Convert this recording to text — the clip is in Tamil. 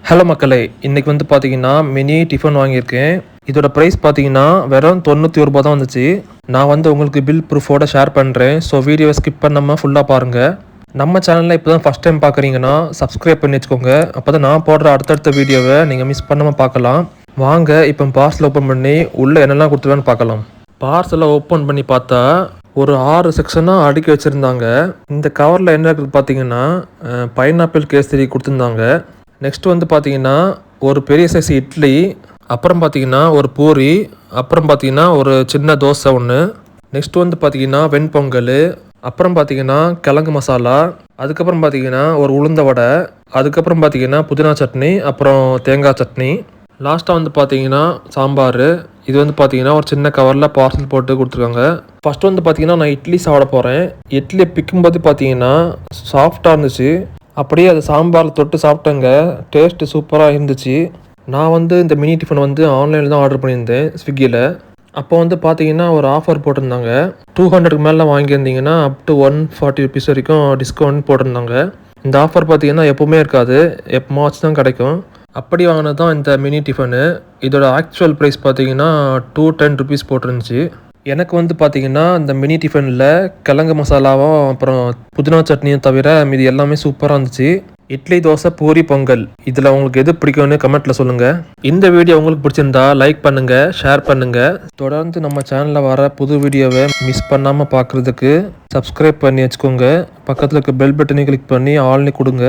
ஹலோ மக்களே, இன்றைக்கி வந்து பார்த்தீங்கன்னா மினி டிஃபன் வாங்கியிருக்கேன். இதோட ப்ரைஸ் பார்த்தீங்கன்னா வெறும் 91 ரூபா தான் வந்துச்சு. நான் வந்து உங்களுக்கு பில் ப்ரூஃபோட ஷேர் பண்ணுறேன். ஸோ வீடியோவை ஸ்கிப் பண்ணாமல் ஃபுல்லாக பாருங்கள். நம்ம சேனலில் இப்போ தான் ஃபஸ்ட் டைம் பார்க்குறீங்கன்னா சப்ஸ்கிரைப் பண்ணி வச்சுக்கோங்க. அப்போ தான் நான் போடுற அடுத்தடுத்த வீடியோவை நீங்கள் மிஸ் பண்ணாமல் பார்க்கலாம். வாங்க இப்போ பார்சல் ஓப்பன் பண்ணி உள்ளே என்னெல்லாம் கொடுத்துருவேன்னு பார்க்கலாம். பார்சலை ஓப்பன் பண்ணி பார்த்தா ஒரு 6 செக்ஷனாக அடுக்கி வச்சுருந்தாங்க. இந்த கவரில் என்ன இருக்குது பார்த்தீங்கன்னா பைனாப்பிள் கேசரி கொடுத்துருந்தாங்க. நெக்ஸ்ட் வந்து பார்த்தீங்கன்னா ஒரு பெரிய சைஸ் இட்லி, அப்புறம் பார்த்தீங்கன்னா ஒரு பூரி, அப்புறம் பார்த்தீங்கன்னா ஒரு சின்ன தோசை ஒன்று. நெக்ஸ்ட் வந்து பார்த்தீங்கன்னா வெண்பொங்கல், அப்புறம் பார்த்தீங்கன்னா கிழங்கு மசாலா, அதுக்கப்புறம் பார்த்தீங்கன்னா ஒரு உளுந்த வடை, அதுக்கப்புறம் பார்த்தீங்கன்னா புதினா சட்னி, அப்புறம் தேங்காய் சட்னி, லாஸ்ட்டாக வந்து பார்த்தீங்கன்னா சாம்பார். இது வந்து பார்த்தீங்கன்னா ஒரு சின்ன கவரில் பார்சல் போட்டு கொடுத்துருக்காங்க. ஃபஸ்ட்டு வந்து பார்த்தீங்கன்னா நான் இட்லி சாப்பிட போகிறேன். இட்லி பிக்கும்போது பார்த்தீங்கன்னா சாஃப்டாக இருந்துச்சு. அப்படியே அது சாம்பாரில் தொட்டு சாப்பிட்டேங்க. டேஸ்ட்டு சூப்பராக இருந்துச்சு. நான் வந்து இந்த மினி டிஃபன் வந்து ஆன்லைனில் தான் ஆர்டர் பண்ணியிருந்தேன், ஸ்விக்கியில். அப்போ வந்து பார்த்தீங்கன்னா ஒரு ஆஃபர் போட்டிருந்தாங்க. 200க்கு மேலே வாங்கியிருந்தீங்கன்னா அப் டு 140 ருபீஸ் வரைக்கும் டிஸ்கவுண்ட் போட்டிருந்தாங்க. இந்த ஆஃபர் பார்த்தீங்கன்னா எப்போவுமே இருக்காது, எப்போமாச்சும் தான் கிடைக்கும். அப்படி வாங்கினது தான் இந்த மினி டிஃபனு. இதோட ஆக்சுவல் ப்ரைஸ் பார்த்தீங்கன்னா 210 ருபீஸ் போட்டிருந்துச்சு. எனக்கு வந்து பார்த்தீங்கன்னா இந்த மினி டிஃபனில் கிழங்கு மசாலாவும் அப்புறம் புதினா சட்னியும் தவிர மீதி எல்லாமே சூப்பராக இருந்துச்சு. இட்லி, தோசை, பூரி, பொங்கல் இதில் உங்களுக்கு எது பிடிக்கும்னு கமெண்ட்டில் சொல்லுங்கள். இந்த வீடியோ உங்களுக்கு பிடிச்சிருந்தா லைக் பண்ணுங்கள், ஷேர் பண்ணுங்கள். தொடர்ந்து நம்ம சேனலில் வர புது வீடியோவை மிஸ் பண்ணாமல் பார்க்குறதுக்கு சப்ஸ்கிரைப் பண்ணி வச்சுக்கோங்க. பக்கத்தில் இருக்க பெல் பட்டனை கிளிக் பண்ணி ஆல்னு கொடுங்க.